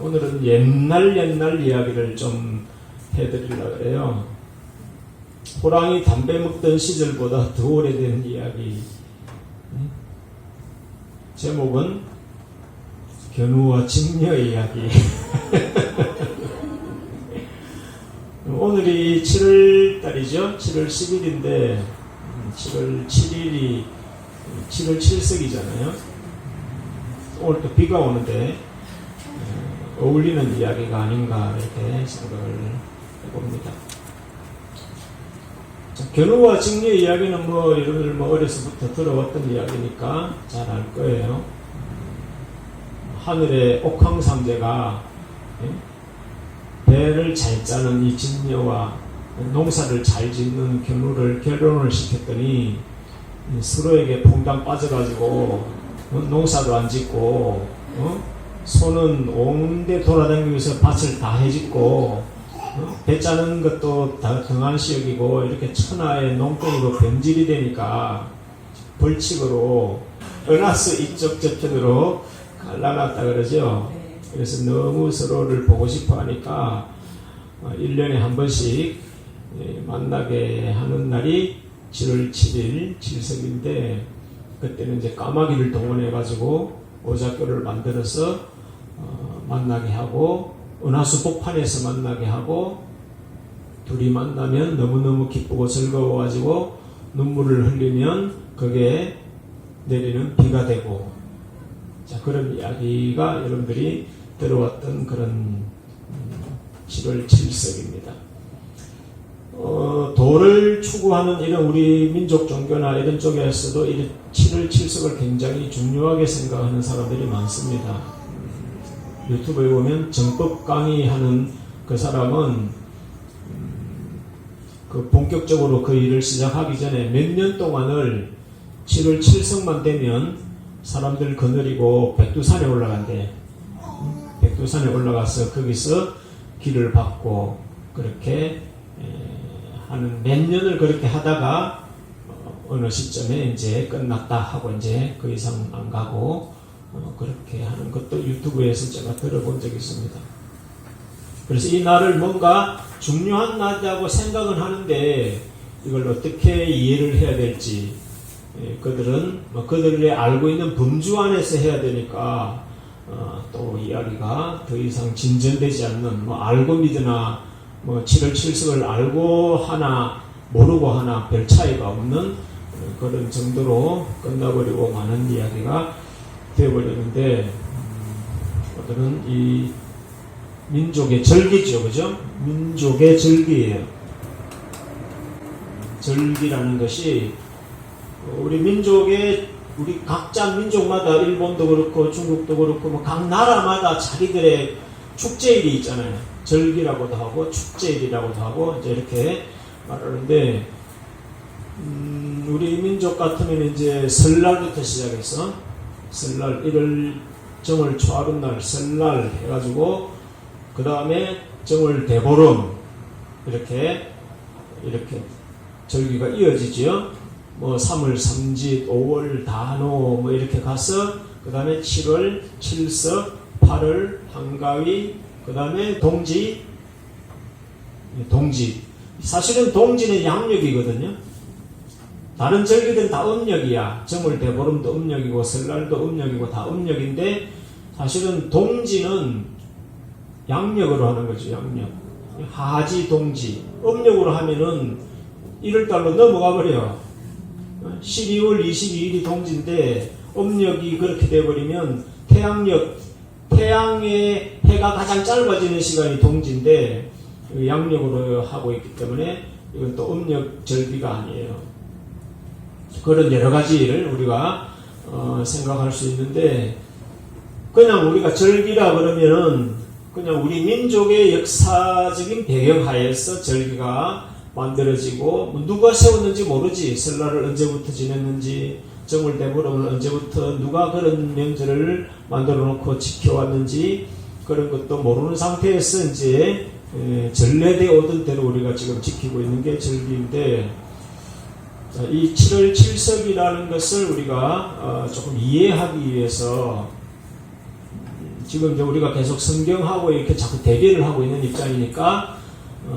오늘은 옛날 이야기를 좀 해드리려고 그래요. 호랑이 담배 먹던 시절보다 더 오래된 이야기. 제목은 견우와 직녀 이야기. 오늘이 7월달이죠. 7월 10일인데 7월 7일이 7월 7석이잖아요. 오늘 또 비가 오는데 어울리는 이야기가 아닌가 이렇게 생각을 해봅니다. 자, 견우와 직녀 이야기는 여러분들 어려서부터 들어왔던 이야기니까 잘 알 거예요. 하늘의 옥황상제가 배를 잘 짜는 이 직녀와 농사를 잘 짓는 견우를 결혼을 시켰더니 서로에게 퐁당 빠져가지고 농사도 안 짓고 손은 온데 돌아다니면서 밭을 다 해짓고 배 짜는 것도 다 등한시 여기고 이렇게 천하의 농耕으로 변질이 되니까 벌칙으로 은하수 이쪽 저편으로 갈라놨다 그러죠. 그래서 너무 서로를 보고 싶어 하니까 1년에 한 번씩 만나게 하는 날이 7월 7일 7석인데 그때는 이제 까마귀를 동원해 가지고 오작교를 만들어서 만나게 하고 은하수 복판에서 만나게 하고 둘이 만나면 너무너무 기쁘고 즐거워 가지고 눈물을 흘리면 그게 내리는 비가 되고, 자, 그런 이야기가 여러분들이 들어왔던 그런 7월 7석입니다. 도를 추구하는 이런 우리 민족 종교나 이런 쪽에서도 이 7월 7석을 굉장히 중요하게 생각하는 사람들이 많습니다. 유튜브에 보면 정법 강의하는 그 사람은 그 본격적으로 그 일을 시작하기 전에 몇 년 동안을 7월 7석만 되면 사람들 거느리고 백두산에 올라간대. 백두산에 올라가서 거기서 길을 받고 그렇게 하는 몇 년을 그렇게 하다가 어느 시점에 이제 끝났다 하고 이제 그 이상 안 가고 그렇게 하는 것도 유튜브에서 제가 들어본 적이 있습니다. 그래서 이 날을 뭔가 중요한 날이라고 생각은 하는데 이걸 어떻게 이해를 해야 될지 그들은 그들이 알고 있는 범주 안에서 해야 되니까 또 이야기가 더 이상 진전되지 않는 알고 믿으나 7월 7석을 알고 하나 모르고 하나 별 차이가 없는 그런 정도로 끝나버리고 많은 이야기가 되어버렸는데 오늘은 이 민족의 절기죠, 그죠? 민족의 절기예요. 절기라는 것이 우리 민족의 우리 각자 민족마다 일본도 그렇고 중국도 그렇고 각 나라마다 자기들의 축제일이 있잖아요. 절기라고도 하고 축제일이라고도 하고 이제 이렇게 말하는데 우리 민족 같으면 이제 설날부터 시작해서 설날 1월 정월 초하룻날 설날 해가지고 그 다음에 정월 대보름 이렇게 절기가 이어지죠. 3월 삼짓, 5월 단오 이렇게 가서 그 다음에 7월 칠석, 8월 한가위, 그 다음에 동지. 사실은 동지는 양력이거든요. 다른 절기들은 다 음력이야. 정월 대보름도 음력이고 설날도 음력이고 다 음력인데 사실은 동지는 양력으로 하는 거죠. 양력. 하지 동지. 음력으로 하면은 1월달로 넘어가 버려요. 12월 22일이 동지인데 음력이 그렇게 돼버리면 태양의 해가 가장 짧아지는 시간이 동지인데 양력으로 하고 있기 때문에 이건 또 음력 절기가 아니에요. 그런 여러 가지를 우리가 생각할 수 있는데 그냥 우리가 절기라 그러면은 그냥 우리 민족의 역사적인 배경 하에서 절기가 만들어지고 누가 세웠는지 모르지. 설날을 언제부터 지냈는지 정월 대보름을 언제부터 누가 그런 명절을 만들어 놓고 지켜왔는지 그런 것도 모르는 상태에서 이제 전래되어 오던 대로 우리가 지금 지키고 있는 게 절기인데 이 7월 7석이라는 것을 우리가 조금 이해하기 위해서 지금 이제 우리가 계속 성경하고 이렇게 자꾸 대비를 하고 있는 입장이니까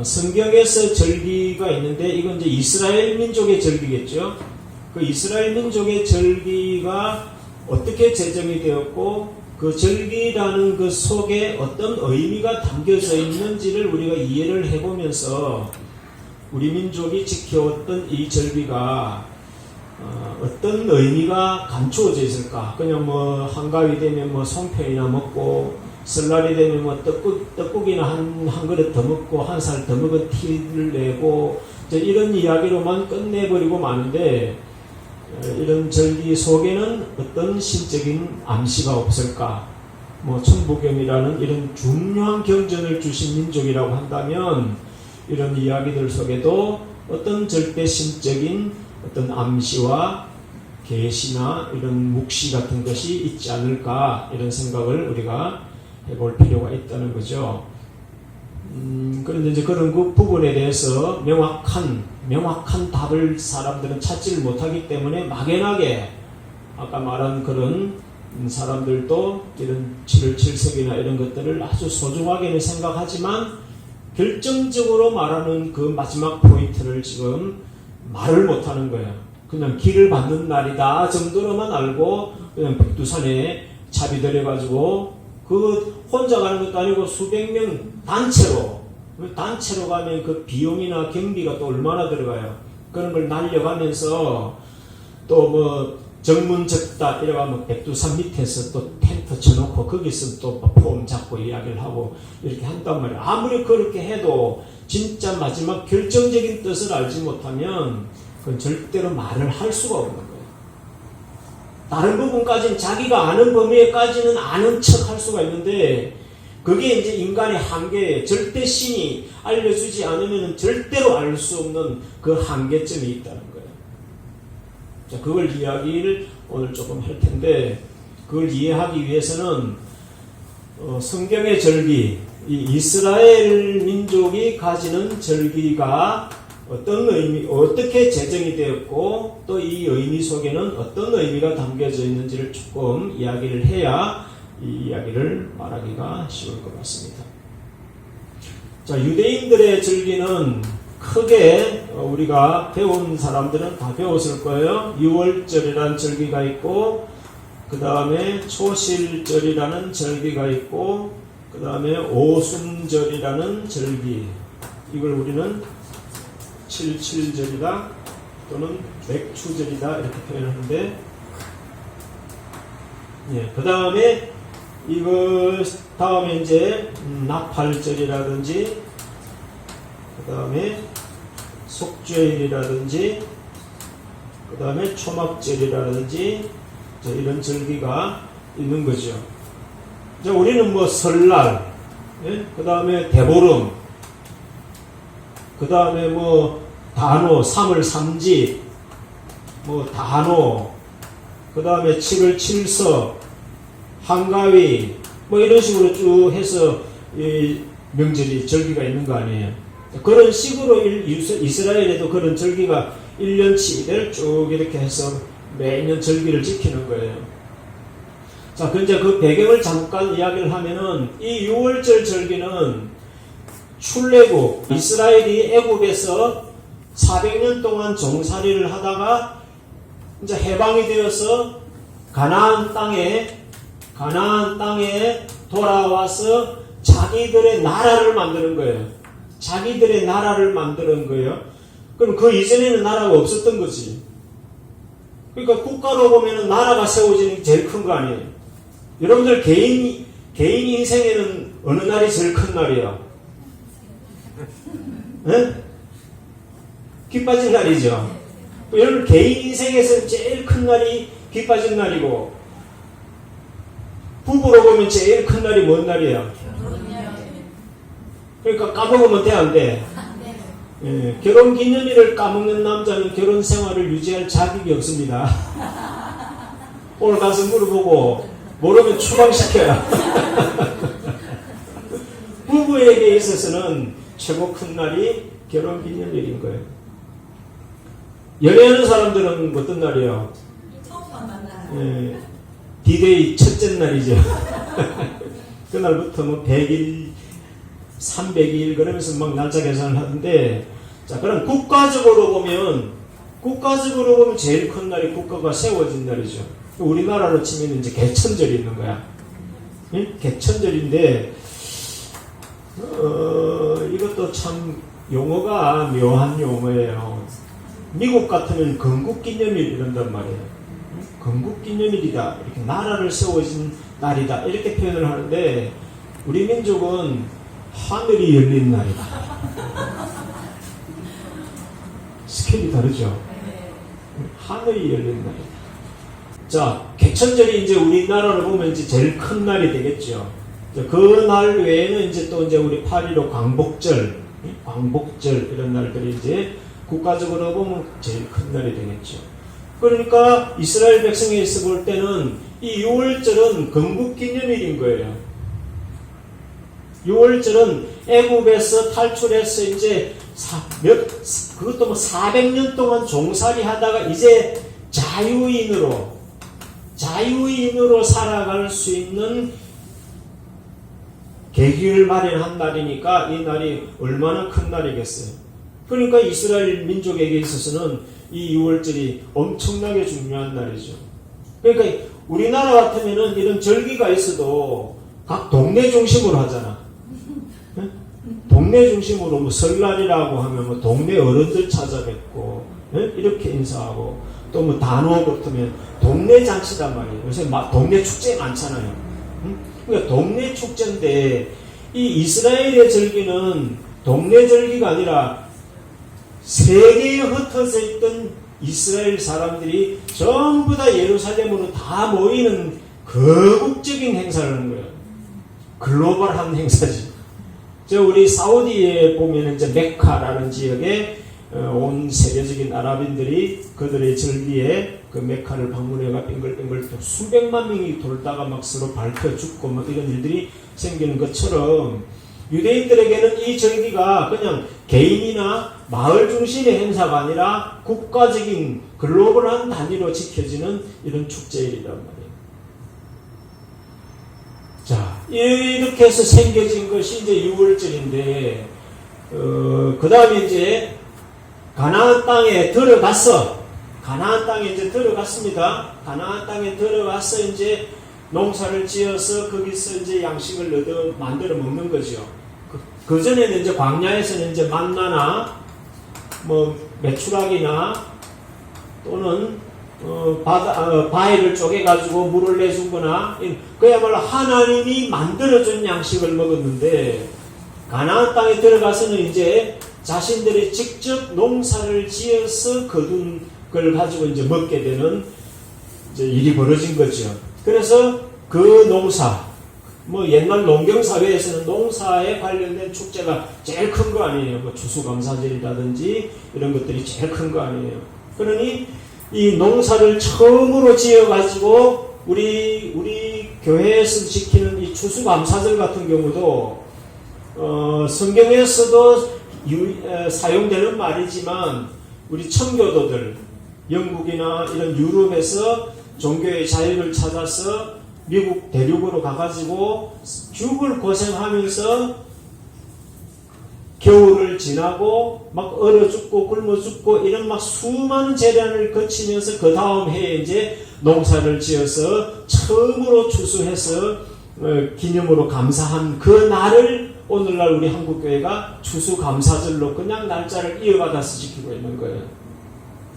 성경에서 절기가 있는데 이건 이제 이스라엘 민족의 절기겠죠. 그 이스라엘 민족의 절기가 어떻게 제정이 되었고 그 절기라는 그 속에 어떤 의미가 담겨져 있는지를 우리가 이해를 해보면서 우리 민족이 지켜왔던 이 절기가 어떤 의미가 감추어져 있을까? 그냥 뭐 한가위 되면 뭐 송편이나 먹고 설날이 되면 뭐 떡국이나 한 그릇 더 먹고 한 살 더 먹은 티를 내고 이런 이야기로만 끝내버리고 마는데 이런 절기 속에는 어떤 신적인 암시가 없을까? 뭐 천부경이라는 이런 중요한 경전을 주신 민족이라고 한다면 이런 이야기들 속에도 어떤 절대 신적인 어떤 암시와 계시나 이런 묵시 같은 것이 있지 않을까 이런 생각을 우리가 해볼 필요가 있다는 거죠. 그런데 이제 그런 그 부분에 대해서 명확한 답을 사람들은 찾지를 못하기 때문에 막연하게 아까 말한 그런 사람들도 이런 7월 7석이나 이런 것들을 아주 소중하게는 생각하지만 결정적으로 말하는 그 마지막 포인트를 지금 말을 못하는 거예요. 그냥 길을 받는 날이다 정도로만 알고 그냥 백두산에 차비 들여가지고 그 혼자 가는 것도 아니고 수백 명 단체로 가면 그 비용이나 경비가 또 얼마나 들어가요. 그런 걸 날려가면서 또 뭐 정문적다 이래가면 백두산 밑에서 또 텐트 쳐놓고 거기서 또 폼 잡고 이야기를 하고 이렇게 한단 말이에요. 아무리 그렇게 해도 진짜 마지막 결정적인 뜻을 알지 못하면 그건 절대로 말을 할 수가 없는 거예요. 다른 부분까지는 자기가 아는 범위에까지는 아는 척 할 수가 있는데 그게 이제 인간의 한계에 절대 신이 알려주지 않으면 절대로 알 수 없는 그 한계점이 있다는 거예요. 자, 그걸 이야기를 오늘 조금 할 텐데 그걸 이해하기 위해서는 성경의 절기, 이 이스라엘 민족이 가지는 절기가 어떤 의미, 어떻게 제정이 되었고 또 이 의미 속에는 어떤 의미가 담겨져 있는지를 조금 이야기를 해야 이 이야기를 말하기가 쉬울 것 같습니다. 자, 유대인들의 절기는 크게 우리가 배운 사람들은 다 배웠을 거예요. 유월절이라는 절기가 있고 그 다음에 초실절이라는 절기가 있고 그 다음에 오순절이라는 절기, 이걸 우리는 77절이다 또는 맥추절이다 이렇게 표현하는데, 예, 그 다음에 이거 다음에 이제 나팔절이라든지 그 다음에 속죄일이라든지 그 다음에 초막절이라든지 이런 절기가 있는 거죠. 자, 우리는 뭐 설날, 예? 그 다음에 대보름, 그 다음에 뭐 단오, 3월 3집, 뭐 단오, 그 다음에 7월 7석, 한가위, 뭐 이런 식으로 쭉 해서 이 명절이 절기가 있는 거 아니에요. 그런 식으로 이스라엘에도 그런 절기가 1년치를 쭉 이렇게 해서 매년 절기를 지키는 거예요. 자, 근데 그 배경을 잠깐 이야기를 하면은 이 6월절 절기는 출애굽, 이스라엘이 애굽에서 400년 동안 종살이를 하다가 이제 해방이 되어서 가나안 땅에 돌아와서 자기들의 나라를 만드는 거예요. 자기들의 나라를 만드는 거예요. 그럼 그 이전에는 나라가 없었던 거지. 그러니까 국가로 보면은 나라가 세워지는 게 제일 큰 거 아니에요. 여러분들 개인 인생에는 어느 날이 제일 큰 날이야? 네? 기빠진 날이죠. 여러분 개인 인생에서 제일 큰 날이 기빠진 날이고, 부부로 보면 제일 큰 날이 뭔 날이야? 그러니까 까먹으면 돼, 안 돼? 예, 결혼 기념일을 까먹는 남자는 결혼 생활을 유지할 자격이 없습니다. 오늘 가서 물어보고 모르면 추방시켜야. 부부에게 있어서는 최고 큰 날이 결혼 기념일인 거예요. 연애하는 사람들은 어떤 날이에요? 예, D-Day 첫째 날이죠. 그날부터 뭐 100일, 300일 그러면서 막 날짜 계산을 하던데, 자, 그럼 국가적으로 보면 제일 큰 날이 국가가 세워진 날이죠. 우리나라로 치면 이제 개천절이 있는 거야. 예? 개천절인데, 이것도 참 용어가 묘한 용어예요. 미국 같으면 건국기념일 이런단 말이에요. 건국기념일이다. 이렇게 나라를 세워진 날이다. 이렇게 표현을 하는데, 우리 민족은 하늘이 열린 날이다. 스케일이 다르죠? 하늘이 열린 날이다. 자, 개천절이 이제 우리나라로 보면 이제 제일 큰 날이 되겠죠. 그 날 외에는 이제 또 이제 우리 8.15 광복절 이런 날들이 이제 국가적으로 보면 제일 큰 날이 되겠죠. 그러니까 이스라엘 백성에서 볼 때는 이 6월절은 건국기념일인 거예요. 6월절은 애굽에서 탈출해서 이제 그것도 뭐 400년 동안 종살이 하다가 이제 자유인으로 살아갈 수 있는 계기를 마련한 날이니까 이 날이 얼마나 큰 날이겠어요. 그러니까 이스라엘 민족에게 있어서는 이 6월절이 엄청나게 중요한 날이죠. 그러니까 우리나라 같으면은 이런 절기가 있어도 각 동네 중심으로 하잖아. 동네 중심으로 뭐 설날이라고 하면 뭐 동네 어른들 찾아뵙고 이렇게 인사하고 또 뭐 단오 같으면 동네 잔치단 말이에요. 요새 동네 축제 많잖아요. 그러니까 동네 축제인데 이 이스라엘의 절기는 동네 절기가 아니라 세계에 흩어져 있던 이스라엘 사람들이 전부 다 예루살렘으로 다 모이는 거국적인 행사를 하는 거예요. 글로벌한 행사지. 우리 사우디에 보면 이제 메카라는 지역에 온 세계적인 아랍인들이 그들의 절기에 그 메카를 방문해가 빙글빙글 수백만 명이 돌다가 막 서로 밟혀 죽고 막 이런 일들이 생기는 것처럼 유대인들에게는 이 절기가 그냥 개인이나 마을 중심의 행사가 아니라 국가적인 글로벌한 단위로 지켜지는 이런 축제일이란 말이에요. 자, 이렇게 해서 생겨진 것이 이제 6월절인데, 그 다음에 이제 가나안 땅에 들어갔어. 가나안 땅에 이제 들어갔습니다. 가나안 땅에 들어가서 이제 농사를 지어서 거기서 이제 양식을 만들어 먹는 거죠. 그 전에는 이제 광야에서는 이제 만나나 뭐 메추락이나 또는 바위를 쪼개가지고 물을 내주거나 그야말로 하나님이 만들어준 양식을 먹었는데 가나안 땅에 들어가서는 이제 자신들이 직접 농사를 지어서 거둔 걸 가지고 이제 먹게 되는 이제 일이 벌어진 거죠. 그래서 그 농사, 뭐 옛날 농경사회에서는 농사에 관련된 축제가 제일 큰 거 아니에요. 뭐 추수감사절이라든지 이런 것들이 제일 큰 거 아니에요. 그러니 이 농사를 처음으로 지어가지고 우리 교회에서 지키는 이 추수감사절 같은 경우도 성경에서도 사용되는 말이지만 우리 청교도들 영국이나 이런 유럽에서 종교의 자유를 찾아서 미국 대륙으로 가가지고 죽을 고생하면서 겨울을 지나고 막 얼어 죽고 굶어 죽고 이런 막 수많은 재난을 거치면서 그 다음 해에 이제 농사를 지어서 처음으로 추수해서 기념으로 감사한 그 날을 오늘날 우리 한국교회가 추수감사절로 그냥 날짜를 이어받아서 지키고 있는 거예요.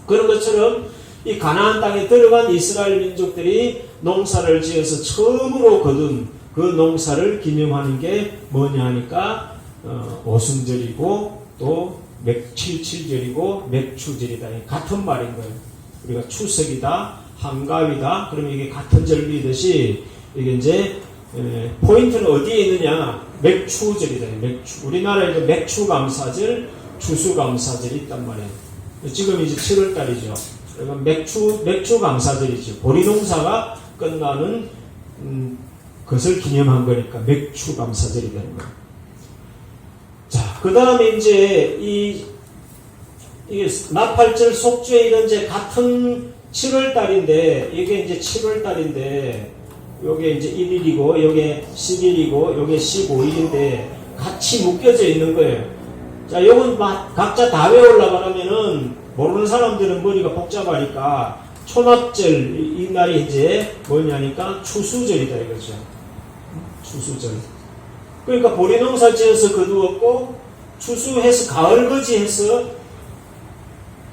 그런 것처럼 이 가나안 땅에 들어간 이스라엘 민족들이 농사를 지어서 처음으로 거둔 그 농사를 기념하는 게 뭐냐 하니까 오순절이고 또 칠칠절이고 맥추절이다. 같은 말인 거예요. 우리가 추석이다, 한가위다. 그러면 이게 같은 절기듯이 이게 이제 포인트는 어디에 있느냐? 맥추절이다. 우리나라에도 맥추감사절, 추수감사절이 있단 말이에요. 지금 이제 7월달이죠. 그러면 맥추감사절이죠. 보리농사가 끝나는 것을 기념한 거니까 맥추감사절이 되는 거예요. 자, 그 다음에 이제 이게 나팔절, 속죄 이런 이제 같은 7월달인데 이게 이제 7월달인데 요게 이제 1일이고 요게 10일이고 요게 15일인데 같이 묶여져 있는 거예요. 자, 요건 각자 다 외우려고 하면은 모르는 사람들은 머리가 복잡하니까 초납절 이 날이 이제 뭐냐니까 추수절이다 이거죠. 추수절. 그러니까 보리 농사 지어서 거두었고 추수해서 가을거지해서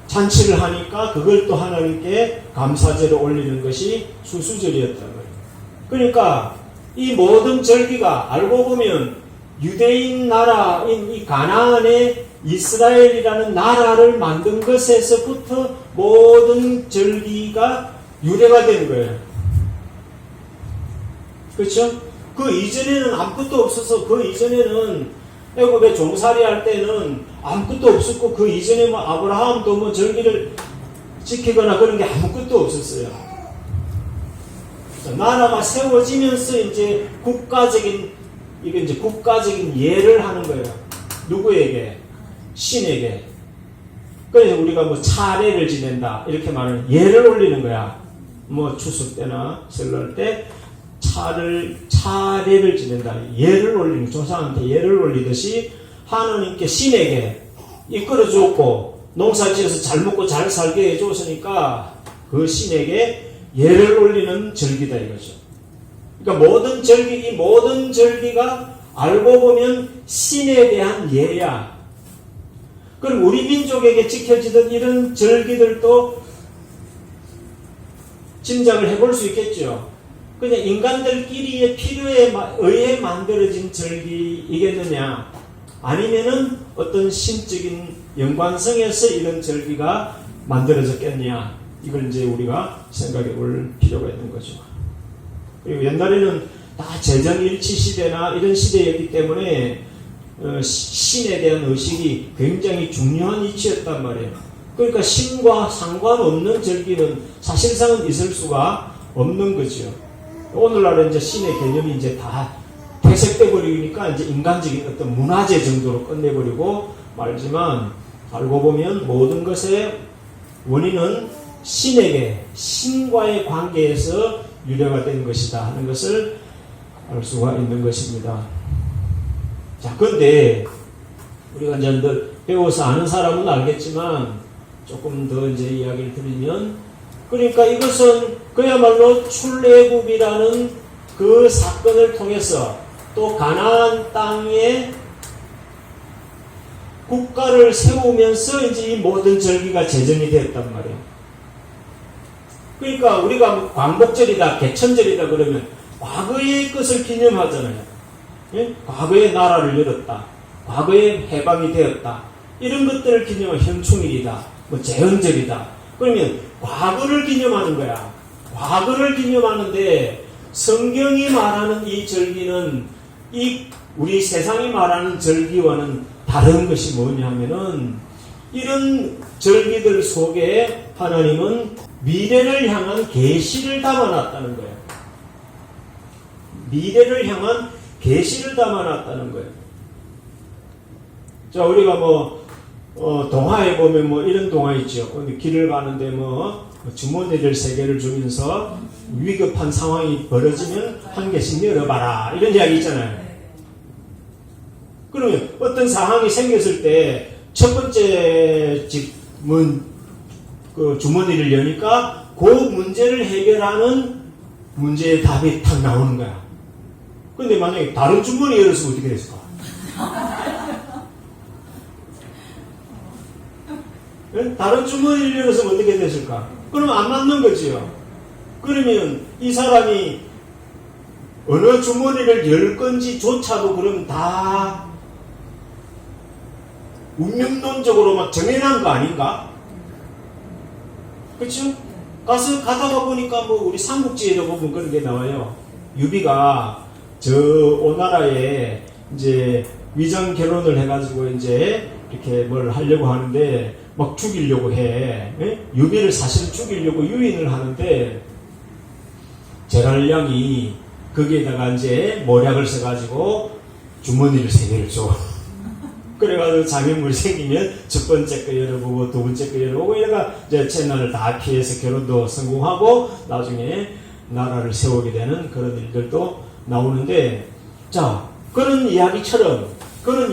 잔치를 하니까 그걸 또 하나님께 감사제로 올리는 것이 추수절이었다는 거예요. 그러니까 이 모든 절기가 알고 보면 유대인 나라인 이 가나안의 이스라엘이라는 나라를 만든 것에서부터 모든 절기가 유래가 된 거예요. 그렇죠? 그 이전에는 아무것도 없어서 그 이전에는 애굽에 종살이 할 때는 아무것도 없었고 그 이전에 뭐 아브라함도 뭐 절기를 지키거나 그런 게 아무것도 없었어요. 나라가 세워지면서 이제 국가적인 이게 이제 국가적인 예를 하는 거예요. 누구에게? 신에게. 그래서 우리가 뭐 차례를 지낸다 이렇게 말하는 예를 올리는 거야. 뭐 추석 때나 설날 때 차례를 지낸다. 예를 올리는, 조상한테 예를 올리듯이 하나님께 신에게 이끌어 주었고 농사 지어서 잘 먹고 잘 살게 해줬으니까 그 신에게 예를 올리는 절기다 이거죠. 그러니까 이 모든 절기가 알고 보면 신에 대한 예야. 그럼 우리 민족에게 지켜지던 이런 절기들도 짐작을 해볼 수 있겠죠. 그냥 인간들끼리의 필요에 의해 만들어진 절기이겠느냐, 아니면은 어떤 신적인 연관성에서 이런 절기가 만들어졌겠냐, 이걸 이제 우리가 생각해 볼 필요가 있는 거죠. 그리고 옛날에는 다 재정일치 시대나 이런 시대였기 때문에 신에 대한 의식이 굉장히 중요한 이치였단 말이에요. 그러니까 신과 상관없는 절기는 사실상은 있을 수가 없는 거죠. 오늘날은 이제 신의 개념이 이제 다 퇴색돼 버리니까 이제 인간적인 어떤 문화재 정도로 끝내버리고 말지만, 알고 보면 모든 것의 원인은 신과의 관계에서 유래가 된 것이다 하는 것을 알 수가 있는 것입니다. 자, 그런데 우리가 이제 배워서 아는 사람은 알겠지만 조금 더 이제 이야기를 드리면, 그러니까 이것은 그야말로 출애굽이라는 그 사건을 통해서 또 가나안 땅에 국가를 세우면서 이제 이 모든 절기가 제정이 되었단 말이에요. 그러니까 우리가 광복절이다, 개천절이다 그러면 과거의 것을 기념하잖아요. 예? 과거의 나라를 열었다, 과거의 해방이 되었다, 이런 것들을 기념한 현충일이다, 뭐 제헌절이다. 그러면 과거를 기념하는 거야. 과거를 기념하는데 성경이 말하는 이 절기는 우리 세상이 말하는 절기와는 다른 것이 뭐냐면은, 이런 절기들 속에 하나님은 미래를 향한 계시를 담아놨다는 거예요. 미래를 향한 계시를 담아놨다는 거예요. 자, 우리가 동화에 보면 이런 동화 있죠. 길을 가는데 주머니를 3개를 주면서 위급한 상황이 벌어지면 1개씩 열어봐라, 이런 이야기 있잖아요. 그러면 어떤 상황이 생겼을 때 첫 번째 그 주머니를 여니까 그 문제를 해결하는 문제의 답이 탁 나오는 거야. 근데 만약에 다른 주머니 열었으면 어떻게 됐을까? 다른 주머니를 열었으면 어떻게 됐을까? 그러면 안 맞는 거지요. 그러면 이 사람이 어느 주머니를 열 건지조차도 그럼 다 운명론적으로 막 정해놓은 거 아닌가? 그렇죠? 가다가 보니까 우리 삼국지에도 보면 그런 게 나와요. 유비가 저 오나라에 이제 위장 결혼을 해가지고 이제 이렇게 뭘 하려고 하는데 막 죽이려고 해. 예? 유비를 사실 죽이려고 유인을 하는데 제랄량이 거기에다가 이제 모략을 써가지고 주머니를 3개를 줘. 그래가지고 장애물이 생기면 첫 번째 거 열어보고 두 번째 거 열어보고 이래가 이제 채널을 다 피해서 결혼도 성공하고 나중에 나라를 세우게 되는 그런 일들도 나오는데, 자, 그런 이야기처럼 그건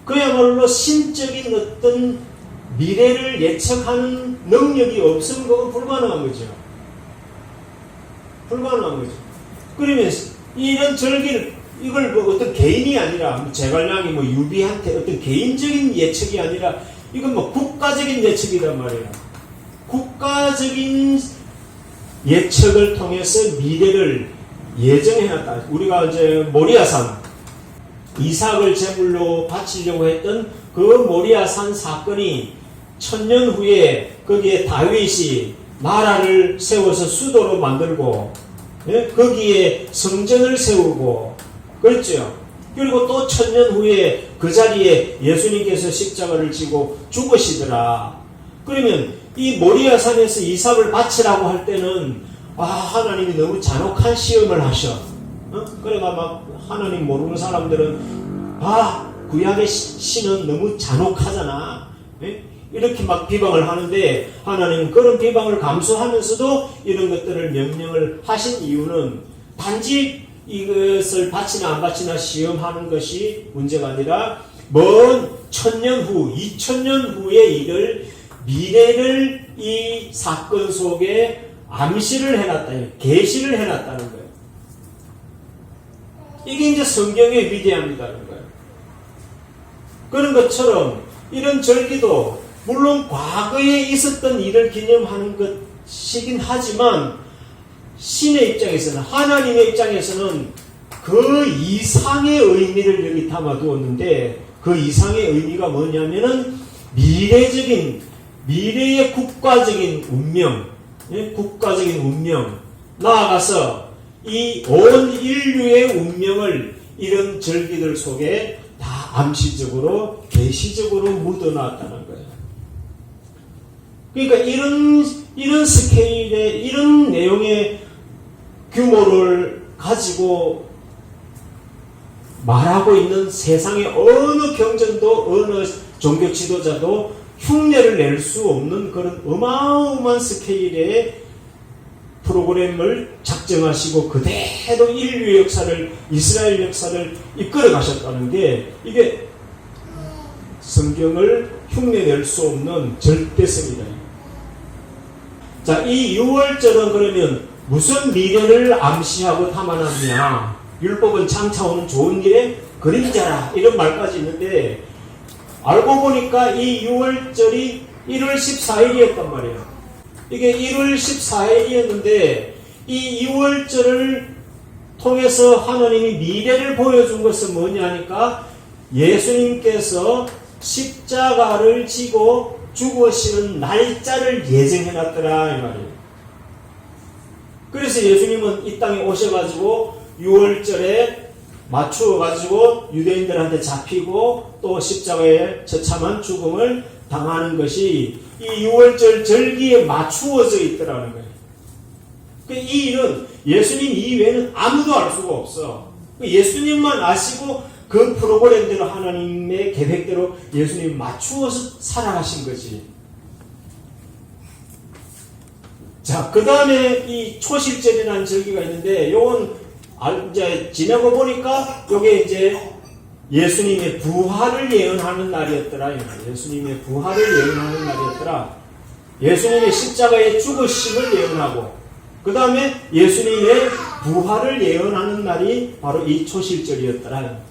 그야말로 신적인 어떤 미래를 예측하는 능력이 없으면 그건 불가능한 거죠. 그러면 이런 절기를, 이걸 뭐 어떤 개인이 아니라, 제갈량이 뭐 유비한테 어떤 개인적인 예측이 아니라, 이건 뭐 국가적인 예측이란 말이에요. 국가적인 예측을 통해서 미래를 예정해놨다. 우리가 이제 모리아산, 이삭을 제물로 바치려고 했던 그 모리아산 사건이 1000년 후에 거기에 다윗이 나라를 세워서 수도로 만들고, 예? 거기에 성전을 세우고, 그렇죠. 그리고 또 1000년 후에 그 자리에 예수님께서 십자가를 지고 죽으시더라. 그러면 이 모리아산에서 이삭을 바치라고 할 때는 하나님이 너무 잔혹한 시험을 하셔. 그래가 막 하나님 모르는 사람들은 구약의 신은 너무 잔혹하잖아. 예? 이렇게 막 비방을 하는데, 하나님은 그런 비방을 감수하면서도 이런 것들을 명령을 하신 이유는 단지 이것을 바치나 안 바치나 시험하는 것이 문제가 아니라 먼 1000년 후, 2000년 후의 일을, 미래를 이 사건 속에 암시를 해놨다, 계시를 해놨다는 거예요. 이게 이제 성경의 위대함이라는 거예요. 그런 것처럼 이런 절기도 물론 과거에 있었던 일을 기념하는 것이긴 하지만, 신의 입장에서는, 하나님의 입장에서는 그 이상의 의미를 여기 담아두었는데, 그 이상의 의미가 뭐냐면은 미래의 국가적인 운명, 국가적인 운명, 나아가서 이 온 인류의 운명을 이런 절기들 속에 다 암시적으로, 계시적으로 묻어놨다는 거예요. 그러니까 이런 스케일의, 이런 내용의 규모를 가지고 말하고 있는 세상의 어느 경전도, 어느 종교 지도자도 흉내를 낼 수 없는 그런 어마어마한 스케일의 프로그램을 작정하시고 그대로 인류의 역사를, 이스라엘 역사를 이끌어 가셨다는 게, 이게 성경을 흉내낼 수 없는 절대성이다. 자, 이 6월절은 그러면 무슨 미래를 암시하고 탐하느냐? 율법은 장차 오는 좋은 일의 그림자라, 이런 말까지 있는데, 알고 보니까 이 6월절이 1월 14일이었단 말이에요. 이게 1월 14일이었는데, 이 6월절을 통해서 하나님이 미래를 보여준 것은 뭐냐 하니까, 예수님께서 십자가를 지고 죽으시는 날짜를 예정해놨더라, 이 말이에요. 그래서 예수님은 이 땅에 오셔가지고 6월절에 맞추어가지고 유대인들한테 잡히고 또 십자가에 처참한 죽음을 당하는 것이 이 6월절 절기에 맞추어져 있더라는 거예요. 이 일은 예수님 이외에는 아무도 알 수가 없어. 예수님만 아시고 그 프로그램대로, 하나님의 계획대로 예수님 맞추어서 살아가신 거지. 자, 그 다음에 이 초실절이라는 절기가 있는데, 요건 이제 지나고 보니까 요게 이제 예수님의 부활을 예언하는 날이었더라. 예수님의 부활을 예언하는 날이었더라. 예수님의 십자가의 죽으심을 예언하고, 그 다음에 예수님의 부활을 예언하는 날이 바로 이 초실절이었더라.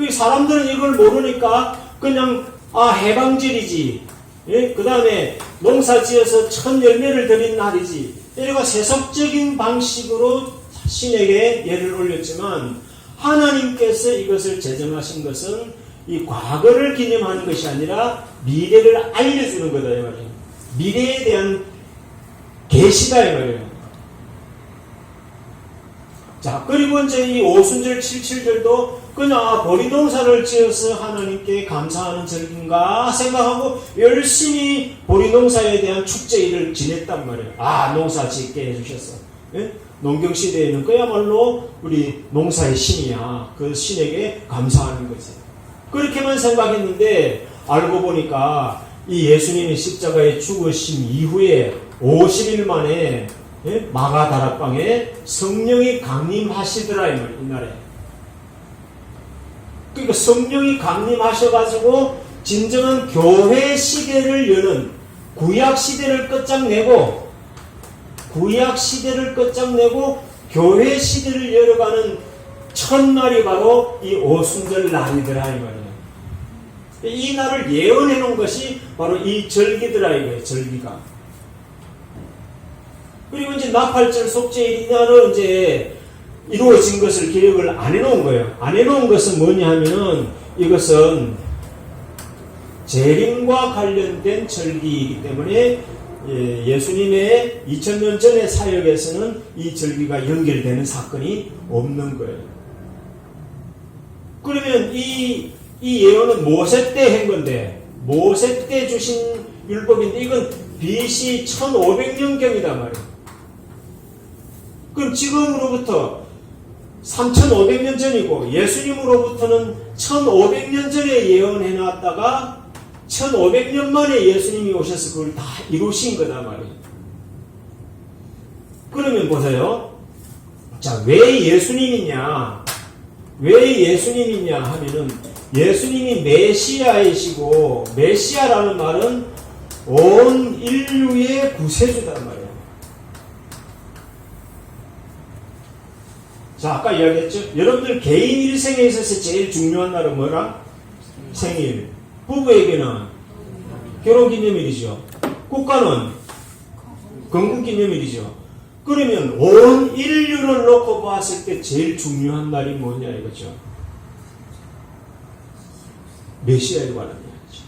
사람들은 이걸 모르니까 그냥 해방절이지, 예? 그 다음에 농사 지어서 첫 열매를 드린 날이지, 이러고 세속적인 방식으로 신에게 예를 올렸지만, 하나님께서 이것을 제정하신 것은 이 과거를 기념하는 것이 아니라 미래를 알려주는 거다, 이 말이에요. 미래에 대한 계시다, 이 말이에요. 자, 그리고 이제 이 오순절, 칠칠절도 그냥 보리농사를 지어서 하나님께 감사하는 절기인가 생각하고 열심히 보리농사에 대한 축제일을 지냈단 말이에요. 농사 짓게 해주셨어. 예? 농경시대에는 그야말로 우리 농사의 신이야. 그 신에게 감사하는 거지. 그렇게만 생각했는데, 알고 보니까 이 예수님이 십자가에 죽으신 이후에 50일 만에 마가다락방에 성령이 강림하시더라 이 말이에요. 그러니까 성령이 강림하셔가지고 진정한 교회 시대를 여는 구약 시대를 끝장내고 교회 시대를 열어가는 첫날이 바로 이 오순절 날이더라 이 말이에요. 이 날을 예언해 놓은 것이 바로 이 절기더라 이거예요. 절기가. 그리고 이제 나팔절 속죄일 이날은 이제 이루어진 것을 기록을 안 해놓은 거예요. 안 해놓은 것은 뭐냐 하면은 이것은 재림과 관련된 절기이기 때문에 예수님의 2000년 전의 사역에서는 이 절기가 연결되는 사건이 없는 거예요. 그러면 이 예언은 모세 때 한 건데, 모세 때 주신 율법인데 이건 BC 1500년경이단 말이에요. 그럼 지금으로부터 3500년 전이고 예수님으로부터는 1500년 전에 예언해 놨다가 1500년 만에 예수님이 오셔서 그걸 다 이루신 거다 말이에요. 그러면 보세요. 자, 왜 예수님이냐 하면은 예수님이 메시아이시고, 메시아라는 말은 온 인류의 구세주단 말이에요. 자, 아까 이야기했죠? 여러분들 개인 일생에 있어서 제일 중요한 날은 뭐라? 생일. 부부에게는 결혼기념일이죠. 국가는 건국기념일이죠. 그러면 온 인류를 놓고 봤을 때 제일 중요한 날이 뭐냐 이거죠. 메시아에 관한 이야기죠.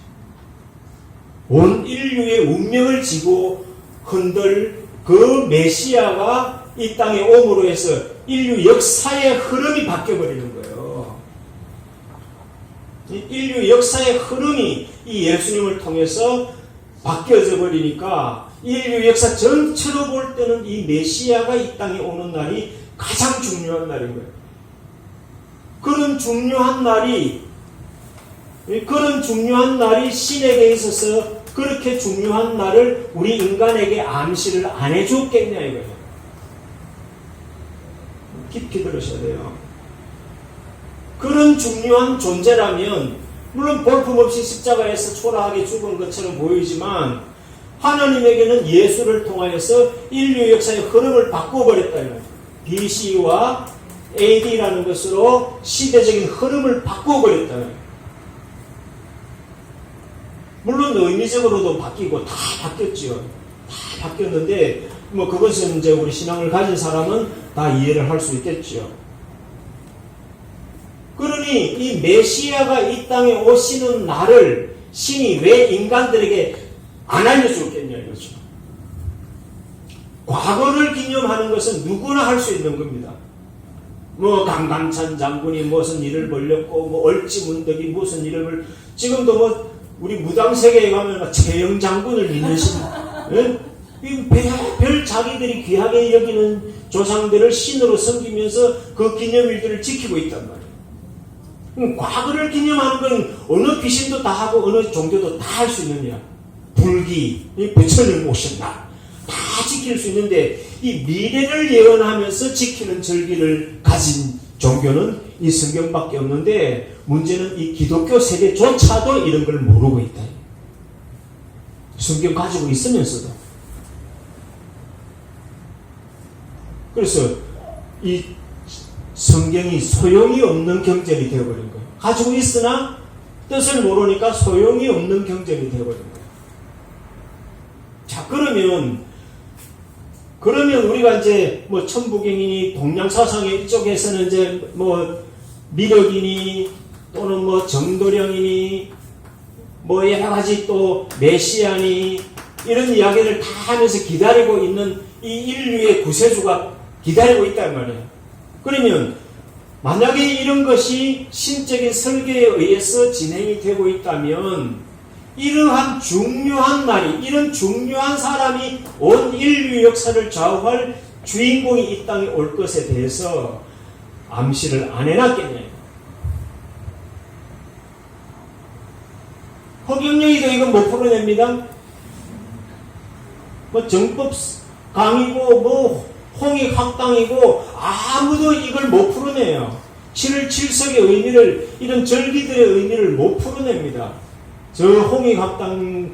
온 인류의 운명을 지고 흔들 그 메시아가 이 땅에 옴으로 해서 인류 역사의 흐름이 바뀌어버리는 거예요. 인류 역사의 흐름이 이 예수님을 통해서 바뀌어져 버리니까 인류 역사 전체로 볼 때는 이 메시아가 이 땅에 오는 날이 가장 중요한 날인 거예요. 그런 중요한 날이 신에게 있어서 그렇게 중요한 날을 우리 인간에게 암시를 안 해줬겠냐 이거예요. 깊이 들으셔야 돼요. 그런 중요한 존재라면 물론 볼품없이 십자가에서 초라하게 죽은 것처럼 보이지만 하나님에게는 예수를 통하여서 인류 역사의 흐름을 바꿔버렸다. BC와 AD라는 것으로 시대적인 흐름을 바꿔버렸다. 물론 의미적으로도 바뀌고 다 바뀌었지요. 다 바뀌었는데 뭐 그것은 이제 우리 신앙을 가진 사람은 다 이해를 할 수 있겠지요. 그러니 이 메시아가 이 땅에 오시는 날을 신이 왜 인간들에게 안 알려줬겠냐 이거죠. 과거를 기념하는 것은 누구나 할 수 있는 겁니다. 뭐 강감찬 장군이 무슨 일을 벌였고 뭐 얼지문덕이 무슨 일을 지금도 뭐 우리 무당세계에 가면 최영 장군을 믿는 신, 별 자기들이 귀하게 여기는 조상들을 신으로 섬기면서 그 기념일들을 지키고 있단 말이에요. 과거를 기념하는 건 어느 귀신도 다 하고 어느 종교도 다 할 수 있느냐. 불기, 부처님 오셨나 다 지킬 수 있는데 이 미래를 예언하면서 지키는 절기를 가진 종교는 이 성경밖에 없는데 문제는 이 기독교 세계조차도 이런 걸 모르고 있다. 성경 가지고 있으면서도. 그래서 이 성경이 소용이 없는 경전이 되어버린 거예요. 가지고 있으나 뜻을 모르니까 소용이 없는 경전이 되어버린 거예요. 자, 그러면 우리가 이제 뭐 천부경이니 동양사상의 이쪽에서는 이제 뭐 미륵이니 또는 뭐 정도령이니 뭐 여러 가지 또 메시아니 이런 이야기를 다 하면서 기다리고 있는 이 인류의 구세주가 기다리고 있단 말이에요. 그러면 만약에 이런 것이 신적인 설계에 의해서 진행이 되고 있다면 이러한 중요한 날이, 이런 중요한 사람이 온 인류 역사를 좌우할 주인공이 이 땅에 올 것에 대해서 암시를 안 해놨겠냐. 허경영이도 이거 못 풀어냅니다. 뭐 정법 강이고 뭐 홍익 학당이고 아무도 이걸 못 풀어내요. 7월 7석의 의미를, 이런 절기들의 의미를 못 풀어냅니다. 저 홍익 학당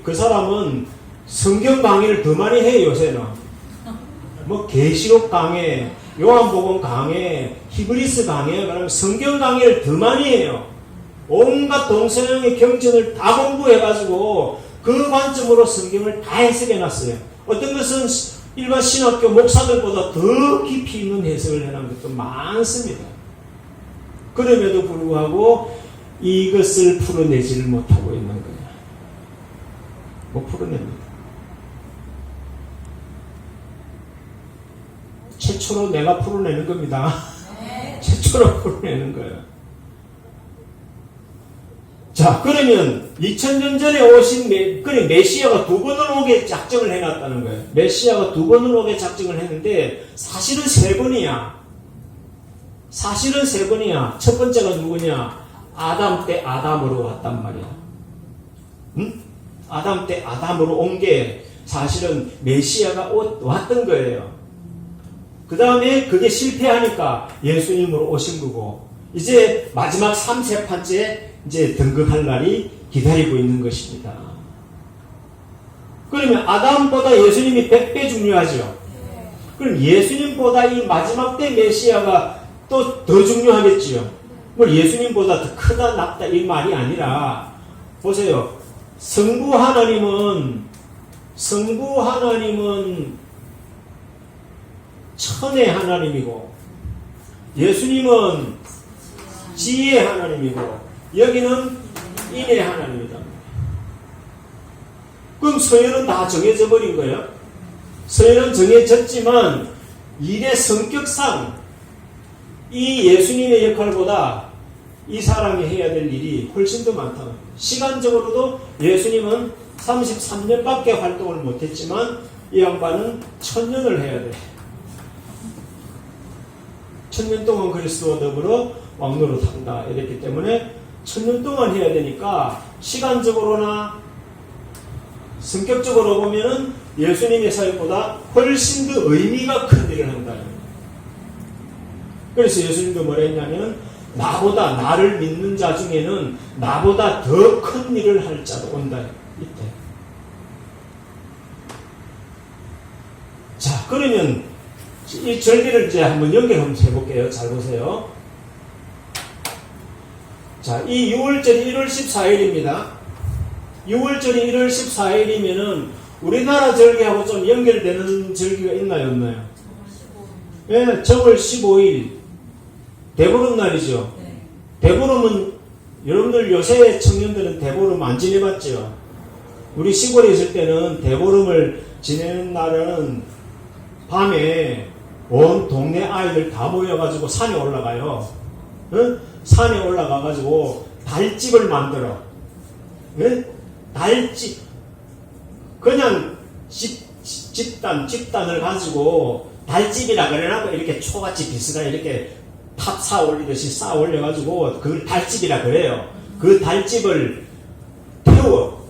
그 사람은 성경 강의를 더 많이 해요. 요새는 뭐 계시록 강해, 요한복음 강해, 히브리스 강해, 그러면 성경 강의를 더 많이 해요. 온갖 동서양의 경전을 다 공부해가지고 그 관점으로 성경을 다 해석해놨어요. 어떤 것은 일반 신학교 목사들보다 더 깊이 있는 해석을 해놓은 것도 많습니다. 그럼에도 불구하고 이것을 풀어내지를 못하고 있는 거예요. 못 풀어냅니다. 최초로 내가 풀어내는 겁니다. 최초로 풀어내는 거예요. 자, 그러면 2000년 전에 오신 메시아가 두 번을 오게 작정을 해놨다는 거예요. 메시아가 두 번을 오게 작정을 했는데 사실은 세 번이야. 사실은 세 번이야. 첫 번째가 누구냐? 아담 때 아담으로 왔단 말이야. 응? 아담 때 아담으로 온 게 사실은 메시아가 왔던 거예요. 그 다음에 그게 실패하니까 예수님으로 오신 거고, 이제 마지막 3세판째 이제 등극할 날이 기다리고 있는 것입니다. 그러면 아담보다 예수님이 100배 중요하죠. 그럼 예수님보다 이 마지막 때 메시아가 또 더 중요하겠지요. 뭘 예수님보다 더 크다 낫다 이 말이 아니라, 보세요. 성부 하나님은 천의 하나님이고, 예수님은 지혜의 하나님이고, 여기는 인의 하나님이다. 그럼 서열은 다 정해져 버린 거예요. 서열은 정해졌지만 일의 성격상 이 예수님의 역할보다 이 사람이 해야 될 일이 훨씬 더 많다. 시간적으로도 예수님은 33년밖에 활동을 못했지만 이 양반은 1000년을 해야 돼. 1000년 동안 그리스도와 더불어 왕노릇한다. 이랬기 때문에 1000년 동안 해야 되니까 시간적으로나 성격적으로 보면은 예수님의 사역보다 훨씬 더 의미가 큰 일을 한다. 그래서 예수님도 뭐라 했냐면, 나를 믿는 자 중에는 나보다 더 큰 일을 할 자도 온다. 이때. 자, 그러면 이 절기를 이제 한번 연결 한번 해볼게요. 잘 보세요. 자, 이 6월절이 1월 14일입니다. 6월절이 1월 14일이면은 우리나라 절기하고 좀 연결되는 절기가 있나요, 없나요? 예, 정월 15일. 대보름 날이죠. 대보름은, 여러분들 요새 청년들은 대보름 안 지내봤죠? 우리 시골에 있을 때는 대보름을 지내는 날은 밤에 온 동네 아이들 다 모여가지고 산에 올라가요. 응? 산에 올라가가지고 달집을 만들어. 응? 달집. 그냥 집단을 가지고 달집이라 그래놓고 이렇게 초같이 비슷하게 이렇게 탑 쌓아 올리듯이 쌓아 올려가지고 그걸 달집이라 그래요. 그 달집을 태워.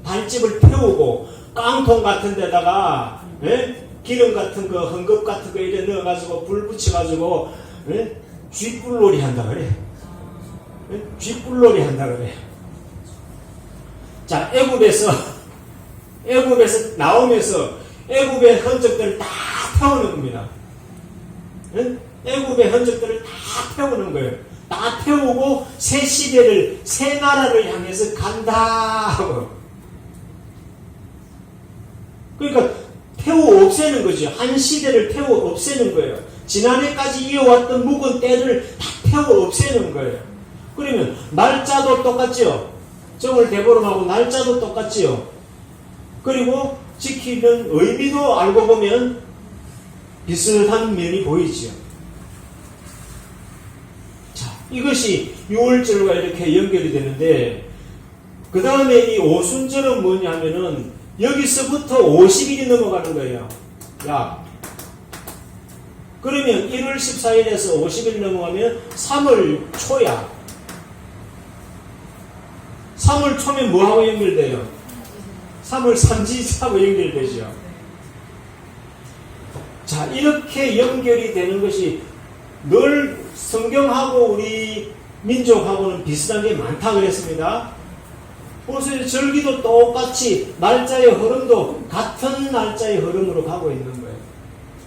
달집을 태우고 깡통 같은 데다가, 예? 기름 같은 거, 헝겊 같은 거 이래 넣어가지고 불 붙여가지고, 예? 쥐뿔놀이 한다 그래. 예? 쥐뿔놀이 한다 그래. 자, 애굽에서 나오면서 애굽의 흔적들을 다 태우는 겁니다. 예? 애굽의 흔적들을 다 태우는 거예요. 다 태우고 새 시대를, 새 나라를 향해서 간다 하고. 그러니까 태워 없애는 거죠. 한 시대를 태워 없애는 거예요. 지난해까지 이어왔던 묵은 때를 다 태워 없애는 거예요. 그러면 날짜도 똑같죠. 정월 대보름하고 날짜도 똑같지요. 그리고 지키는 의미도 알고 보면 비슷한 면이 보이지요. 자, 이것이 6월절과 이렇게 연결이 되는데, 그 다음에 이 오순절은 뭐냐면은 여기서부터 50일이 넘어가는 거예요. 야, 그러면 1월 14일에서 50일 넘어가면 3월 초야. 3월 초면 뭐하고 연결돼요? 3월 삼지하고 연결되죠. 자, 이렇게 연결이 되는 것이 늘 성경하고 우리 민족하고는 비슷한 게 많다 그랬습니다. 보세요. 절기도 똑같이 날짜의 흐름도 같은 날짜의 흐름으로 가고 있는 거예요.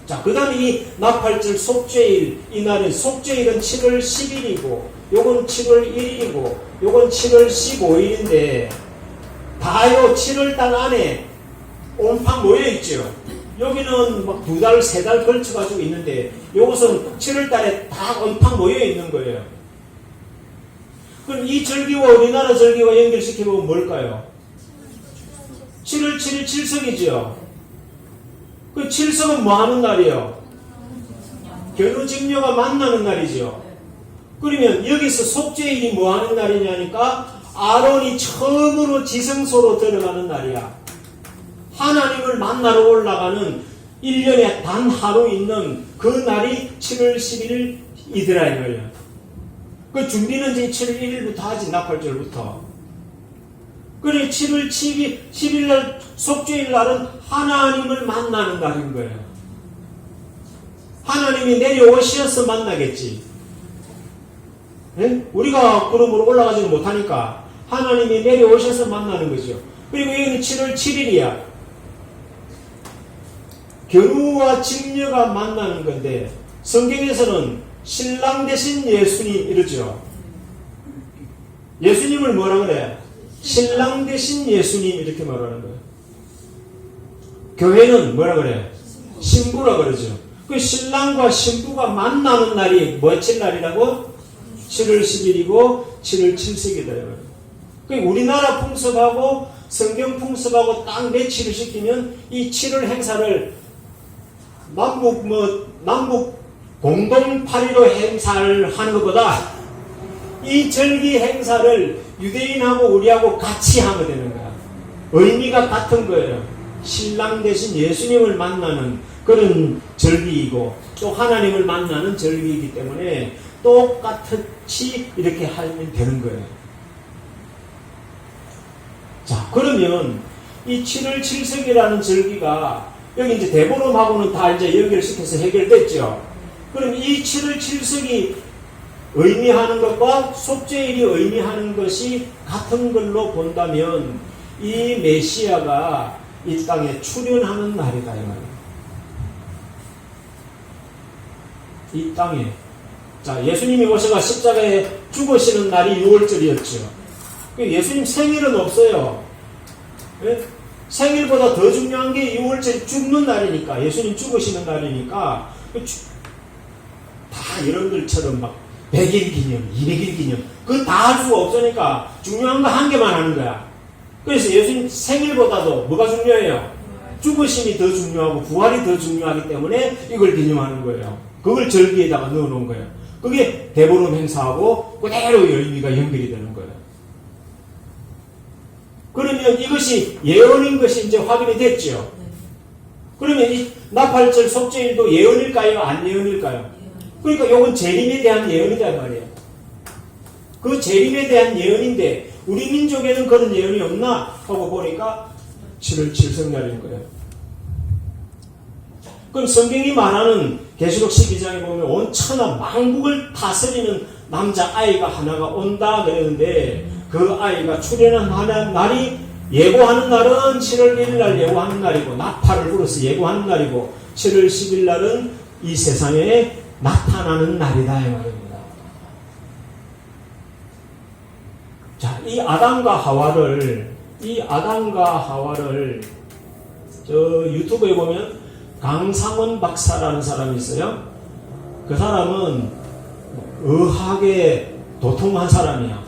자, 그 다음에 이 나팔절 속죄일, 이날은 속죄일은 7월 10일이고 요건 7월 1일이고 요건 7월 15일인데 다요 7월달 안에 온팡 모여있죠. 여기는 막 2달, 3달 걸쳐가지고 있는데 요것은 7월달에 다 온팡 모여있는 거예요. 그럼 이 절기와 우리나라 절기와 연결시켜보면 뭘까요? 7월 7일 칠석이죠. 그 칠석은 뭐 하는 날이에요? 견우직녀가 만나는 날이죠. 그러면 여기서 속죄일이 뭐 하는 날이냐니까 아론이 처음으로 지성소로 들어가는 날이야. 하나님을 만나러 올라가는 1년에 단 하루 있는 그 날이 7월 11일이더라 이거예요. 그 준비는 이제 7월 1일부터 하지, 나팔절부터. 그래 7월 10일 날 속죄일 날은 하나님을 만나는 날인 거예요. 하나님이 내려오셔서 만나겠지. 네? 우리가 구름으로 올라가지는 못하니까 하나님이 내려오셔서 만나는 거죠. 그리고 여기는 7월 7일이야. 견우와 직녀가 만나는 건데 성경에서는 신랑 대신 예수님 이러죠. 예수님을 뭐라 그래? 신랑 대신 예수님 이렇게 말하는 거예요. 교회는 뭐라 그래? 신부라 그러죠. 그 신랑과 신부가 만나는 날이 며칠 날이라고? 7월 10일이고 7월 7석이다. 그러니까 우리나라 풍습하고 성경 풍습하고 딱 매치를 시키면 이 7월 행사를 남북 공동 8.15 행사를 하는 것보다 이 절기 행사를 유대인하고 우리하고 같이 하면 되는 거야. 의미가 같은 거예요. 신랑 대신 예수님을 만나는 그런 절기이고 또 하나님을 만나는 절기이기 때문에 똑같이 이렇게 하면 되는 거예요. 자, 그러면 이 7월 7석이라는 절기가 여기 이제 대보름하고는 다 이제 연결시켜서 해결됐죠. 그럼 이 7월 7석이 의미하는 것과 속죄일이 의미하는 것이 같은 걸로 본다면 이 메시아가 이 땅에 출현하는 날이다 이 말이에요. 이 땅에. 자, 예수님이 오셔가 십자가에 죽으시는 날이 6월절이었죠. 예수님 생일은 없어요. 네? 생일보다 더 중요한 게 6월절 죽는 날이니까, 예수님 죽으시는 날이니까 다 여러분들처럼 막 100일 기념, 200일 기념 그거 다 할 수가 없으니까 중요한 거 한 개만 하는 거야. 그래서 예수님 생일보다도 뭐가 중요해요? 죽으심이 더 중요하고 부활이 더 중요하기 때문에 이걸 기념하는 거예요. 그걸 절기에다가 넣어놓은 거예요. 그게 대보름 행사하고 그대로의 의미가 연결이 되는 거예요. 그러면 이것이 예언인 것이 이제 확인이 됐죠. 그러면 이 나팔절 속죄일도 예언일까요? 안 예언일까요? 그러니까 이건 재림에 대한 예언이란 말이에요. 그 재림에 대한 예언인데 우리 민족에는 그런 예언이 없나 하고 보니까 7월 7석날인 거예요. 그럼 성경이 말하는 계시록 12장에 보면 온 천하 만국을 다스리는 남자아이가 하나가 온다 그랬는데 그 아이가 출현하는 날이 예고하는 날은 7월 1일 날 예고하는 날이고 나팔을 불어서 예고하는 날이고 7월 10일 날은 이 세상에 나타나는 날이다 이 말입니다. 자, 이 아담과 하와를 저 유튜브에 보면 강상원 박사라는 사람이 있어요. 그 사람은 의학에 도통한 사람이야.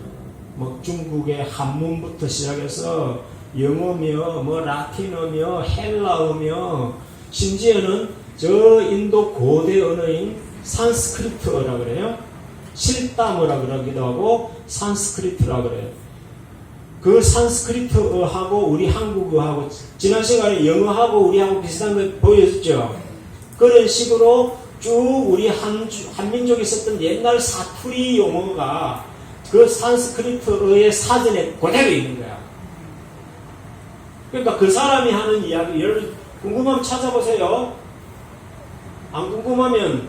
뭐 중국의 한문부터 시작해서 영어며 뭐 라틴어며 헬라어며 심지어는 저 인도 고대 언어인 산스크리트어라 그래요. 실담어라 그러기도 하고 산스크리트라 그래요. 그 산스크리트어하고 우리 한국어하고 지난 시간에 영어하고 우리하고 비슷한 거 보였죠. 그런 식으로 쭉 우리 한민족이 썼던 옛날 사투리 용어가 그 산스크리트어의 사전에 그대로 있는 거야. 그러니까 그 사람이 하는 이야기, 여러분 궁금하면 찾아보세요. 안 궁금하면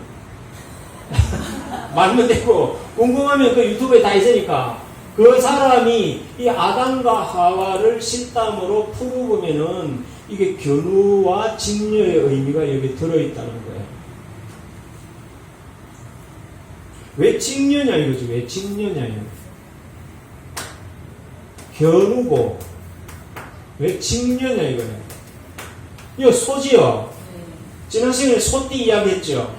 말면 되고, 궁금하면 그 유튜브에 다 있으니까. 그 사람이 이 아담과 하와를 식담으로 풀어보면은 이게 견우와 직녀의 의미가 여기 들어있다는 거예요. 왜 직녀냐 이거지. 왜 직녀냐 이거. 견우고 왜 직녀냐 이거예요. 이거 소지요. 지난 시간에 소띠 이야기했죠.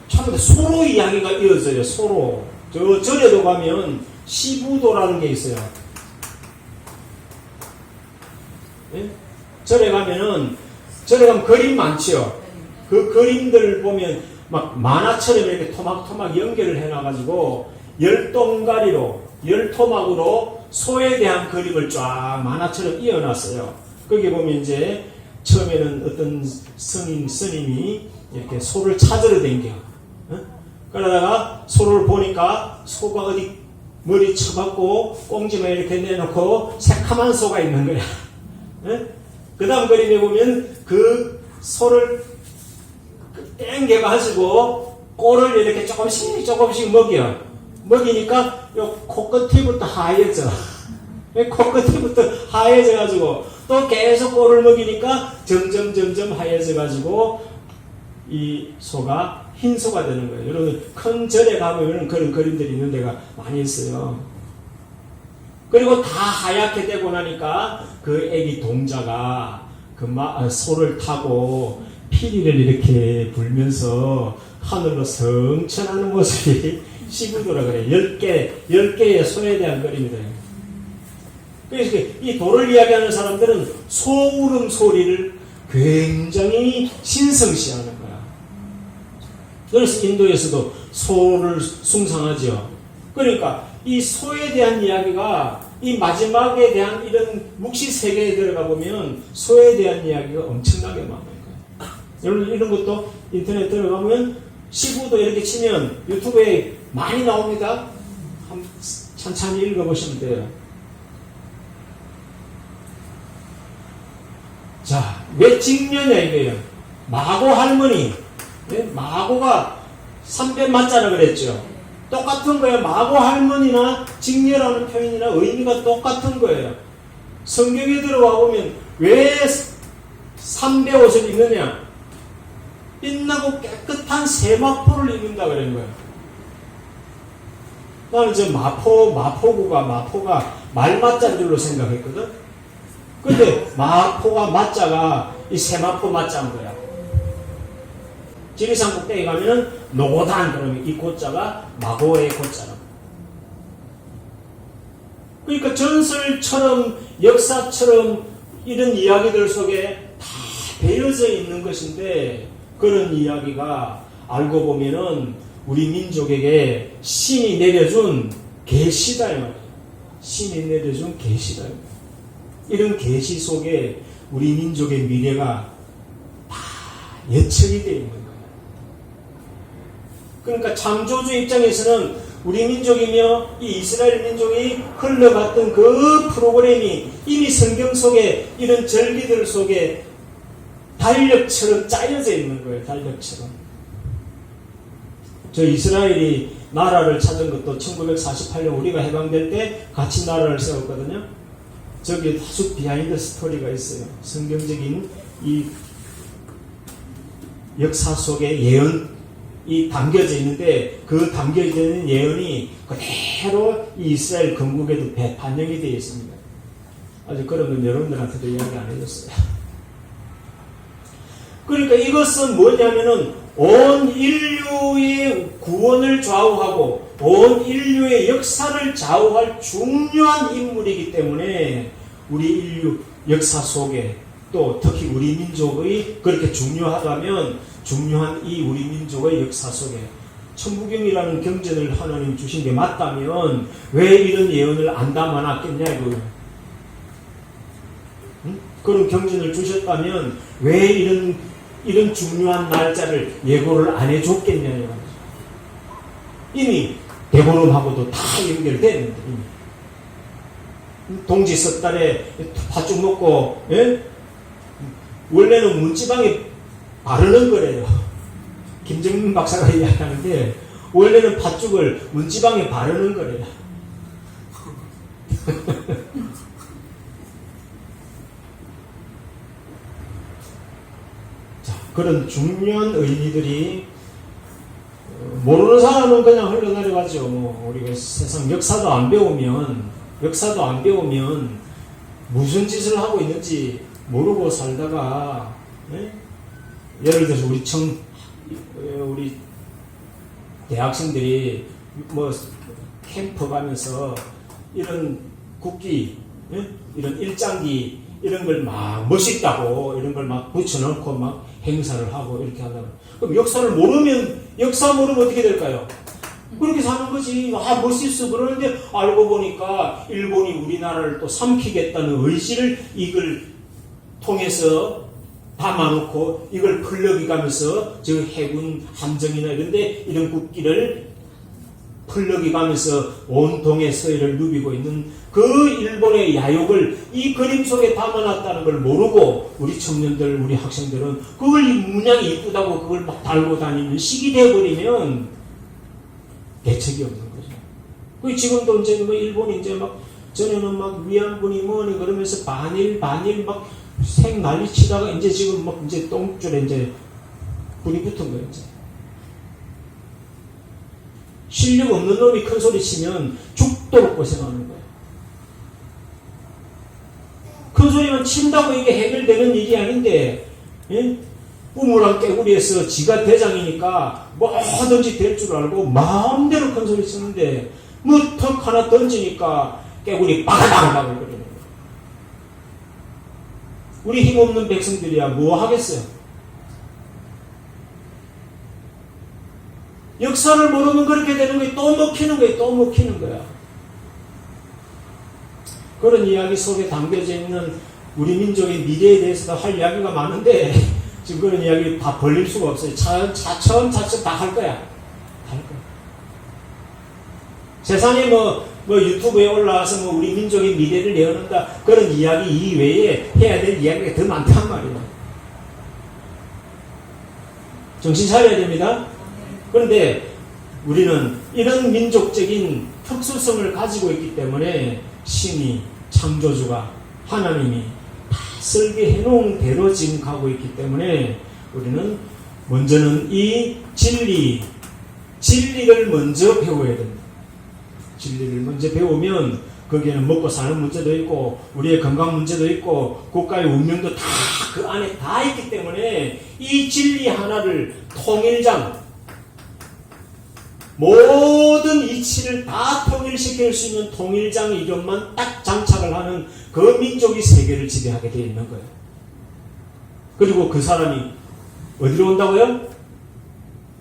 처음부터 소로 이야기가 이어져요. 소로. 저 절에도 가면 시부도라는 게 있어요. 예? 절에 가면 그림 많지요. 그 그림들 보면 막 만화처럼 이렇게 토막토막 연결을 해놔가지고 열토막으로 소에 대한 그림을 쫙 만화처럼 이어놨어요. 거기 보면 이제 처음에는 어떤 스님이 이렇게 소를 찾으러 댕겨. 그러다가 소를 보니까 소가 어디 머리 쳐박고 꽁지만 이렇게 내놓고 새카만 소가 있는 거야. 그 다음 그림에 보면 그 소를 땡겨가지고 꼴을 이렇게 조금씩 먹이니까 요 코끝이부터 하얘져. 코끝이부터 하얘져가지고 또 계속 꼴을 먹이니까 점점 하얘져가지고 이 소가 흰 소가 되는 거예요. 여러분 큰 절에 가면 그런 그림들이 있는 데가 많이 있어요. 그리고 다 하얗게 되고 나니까 그 애기 동자가 그 소를 타고 피리를 이렇게 불면서 하늘로 성천하는 모습이 시부도라 그래요. 10개의 소에 대한 그림이다. 그래서 이 도를 이야기하는 사람들은 소울음 소리를 굉장히 신성시하는 거야. 그래서 인도에서도 소를 숭상하죠. 그러니까 이 소에 대한 이야기가 이 마지막에 대한 이런 묵시 세계에 들어가 보면 소에 대한 이야기가 엄청나게 많아요. 여러분 이런 것도 인터넷 들어가면 시부도 이렇게 치면 유튜브에 많이 나옵니다. 한번 천천히 읽어보시면 돼요. 자, 왜 직녀냐 이거예요. 마고 할머니. 마고가 3배 맞잖아 그랬죠. 똑같은 거예요. 마고 할머니나 직녀라는 표현이나 의미가 똑같은 거예요. 성경에 들어와 보면 왜 3배 옷을 입느냐? 빛나고 깨끗한 세마포를 입는다 그런 거예요. 나는 저 마포가 말맞자인 줄로 생각했거든. 근데 마포가 맞자가 이 세마포 맞자인 거야. 지리산 꼭대기 가면은 노고단 그러면 이 고자가 마고의 고자라고. 그러니까 전설처럼 역사처럼 이런 이야기들 속에 다 배어져 있는 것인데 그런 이야기가 알고 보면은 우리 민족에게 신이 내려준 계시다 이 말이에요. 신이 내려준 계시다. 이런 계시 속에 우리 민족의 미래가 다 예측이 되어 있는 거예요. 그러니까 창조주 입장에서는 우리 민족이며 이 이스라엘 민족이 흘러갔던 그 프로그램이 이미 성경 속에 이런 절기들 속에 달력처럼 짜여져 있는 거예요. 달력처럼. 저 이스라엘이 나라를 찾은 것도 1948년 우리가 해방될 때 같이 나라를 세웠거든요. 저기 다수 비하인드 스토리가 있어요. 성경적인 이 역사 속에 예언이 담겨져 있는데 그 담겨져 있는 예언이 그대로 이 이스라엘 건국에도 반영이 되어 있습니다. 아직 그런 건 여러분들한테도 이야기 안 해줬어요. 그러니까 이것은 뭐냐면은 온 인류의 구원을 좌우하고 온 인류의 역사를 좌우할 중요한 인물이기 때문에 우리 인류 역사 속에 또 특히 우리 민족의 그렇게 중요하다면 중요한 이 우리 민족의 역사 속에 천부경이라는 경전을 하나님 주신 게 맞다면 왜 이런 예언을 안 담아놨겠냐 이거예요. 응? 그런 경전을 주셨다면 왜 이런 중요한 날짜를 예고를 안 해줬겠냐는 거죠. 이미 대보름하고도 다 연결되는데 동지 석 달에 팥죽 먹고 예? 원래는 문지방에 바르는 거래요. 김정민 박사가 이야기하는데 원래는 팥죽을 문지방에 바르는 거래요. 자, 그런 중요한 의미들이 모르는 사람은 그냥 흘러내려가죠. 우리가 세상 역사도 안 배우면 무슨 짓을 하고 있는지 모르고 살다가 예? 예를 들어서 우리 대학생들이 뭐 캠프 가면서 이런 국기, 예? 이런 일장기 이런 걸 막 멋있다고 이런 걸 막 붙여놓고 막 행사를 하고 이렇게 한다면 그럼 역사 모르면 어떻게 될까요? 그렇게 사는 거지. 멋있어. 그러는데 알고 보니까 일본이 우리나라를 또 삼키겠다는 의지를 이걸 통해서 담아놓고 이걸 풀럭이 가면서 저 해군 함정이나 이런데 이런 국기를 풀럭이 가면서 온통의 서해를 누비고 있는 그 일본의 야욕을 이 그림 속에 담아놨다는 걸 모르고 우리 청년들, 우리 학생들은 그걸 문양이 이쁘다고 그걸 막 달고 다니는 식이 돼버리면 대책이 없는 거죠. 그 지금도 이제 뭐 일본이 이제 막 전에는 막 위안부니 뭐니 그러면서 반일 막 생 난리 치다가 이제 지금 막 이제 똥줄에 이제 불이 붙은 거예요. 이제. 실력 없는 놈이 큰 소리 치면 죽도록 고생하는 거예요. 큰 소리만 친다고 이게 해결되는 일이 아닌데, 예? 우물안 깨구리에서 지가 대장이니까 뭐든지 될 줄 알고 마음대로 큰 소리 치는데, 뭐 턱 하나 던지니까 깨구리 바글바글 거리는 거예요. 우리 힘없는 백성들이야 뭐 하겠어요? 역사를 모르면 그렇게 되는 거예요. 또 먹히는 거야. 그런 이야기 속에 담겨져 있는 우리 민족의 미래에 대해서도 할 이야기가 많은데 지금 그런 이야기 다 벌릴 수가 없어요. 차츰 다 할 거야. 세상에 뭐 유튜브에 올라와서 뭐 우리 민족의 미래를 내어놓는다 그런 이야기 이외에 해야 될 이야기가 더 많단 말이에요. 정신 차려야 됩니다. 그런데 우리는 이런 민족적인 특수성을 가지고 있기 때문에 신이 창조주가 하나님이 다 설계해 놓은 대로 지금 가고 있기 때문에 우리는 먼저는 이 진리를 먼저 배워야 됩니다. 진리를 먼저 배우면 거기에는 먹고 사는 문제도 있고 우리의 건강 문제도 있고 국가의 운명도 다 그 안에 다 있기 때문에 이 진리 하나를 통일장 모든 이치를 다 통일시킬 수 있는 통일장 이름만 딱 장착을 하는 그 민족이 세계를 지배하게 되어 있는 거예요. 그리고 그 사람이 어디로 온다고요?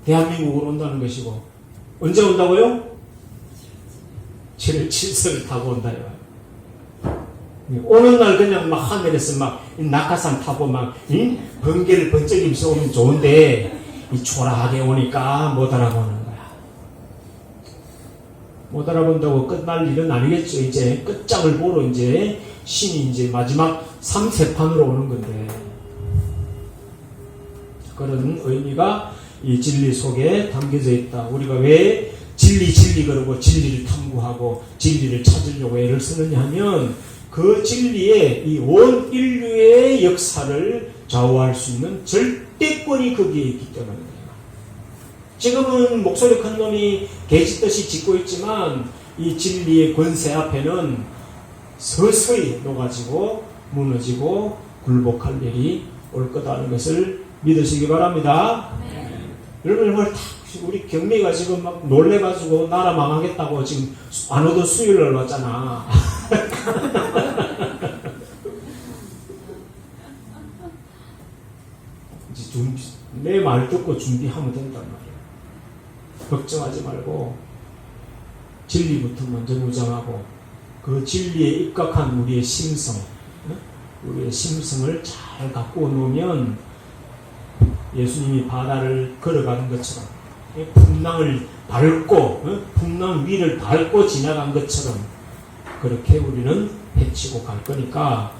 대한민국으로 온다는 것이고 언제 온다고요? 7월 7석을 타고 온다요. 오는 날 그냥 막 하늘에서 막 낙하산 타고 막 번개를 번쩍이면서 오면 좋은데 이 초라하게 오니까 못 알아보는 거야. 못 알아본다고 끝날 일은 아니겠죠. 이제 끝장을 보러 이제 신이 이제 마지막 3세판으로 오는 건데 그런 의미가 이 진리 속에 담겨져 있다. 우리가 왜 진리 그러고 진리를 탐구하고 진리를 찾으려고 애를 쓰느냐 하면 그 진리에 이 온 인류의 역사를 좌우할 수 있는 절대권이 거기에 있기 때문입니다. 지금은 목소리 큰 놈이 개짓듯이 짓고 있지만 이 진리의 권세 앞에는 서서히 녹아지고 무너지고 굴복할 일이 올 거다는 것을 믿으시기 바랍니다. 여러분 우리 경미가 지금 막 놀래가지고 나라 망하겠다고 지금 안 오던 수요일날 왔잖아. 이제 내 말 듣고 준비하면 된단 말이야. 걱정하지 말고 진리부터 먼저 무장하고 그 진리에 입각한 우리의 심성을 잘 갖고 놓으면 예수님이 바다를 걸어가는 것처럼 풍랑을 밟고 풍랑 위를 밟고 지나간 것처럼 그렇게 우리는 헤치고 갈 거니까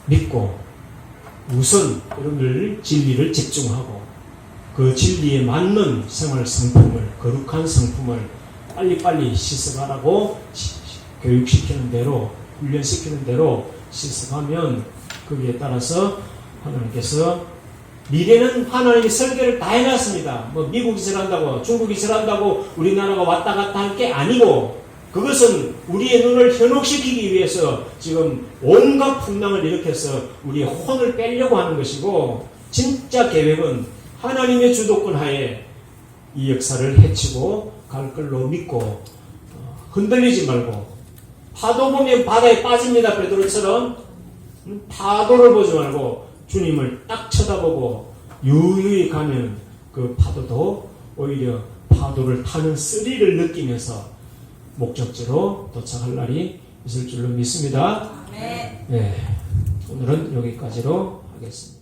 믿고 우선 여러분들 진리를 집중하고 그 진리에 맞는 생활 성품을 거룩한 성품을 빨리빨리 씻어가라고 교육시키는 대로 훈련시키는 대로 씻어가면 거기에 따라서 하나님께서 미래는 하나님이 설계를 다 해놨습니다. 뭐 미국이 저런다고 중국이 저런다고 우리나라가 왔다 갔다 할 게 아니고 그것은 우리의 눈을 현혹시키기 위해서 지금 온갖 풍랑을 일으켜서 우리의 혼을 빼려고 하는 것이고 진짜 계획은 하나님의 주도권 하에 이 역사를 헤치고 갈 걸로 믿고 흔들리지 말고 파도 보면 바다에 빠집니다. 베드로처럼 파도를 보지 말고 주님을 딱 쳐다보고 유유히 가면 그 파도도 오히려 파도를 타는 스릴을 느끼면서 목적지로 도착할 날이 있을 줄로 믿습니다. 네. 오늘은 여기까지로 하겠습니다.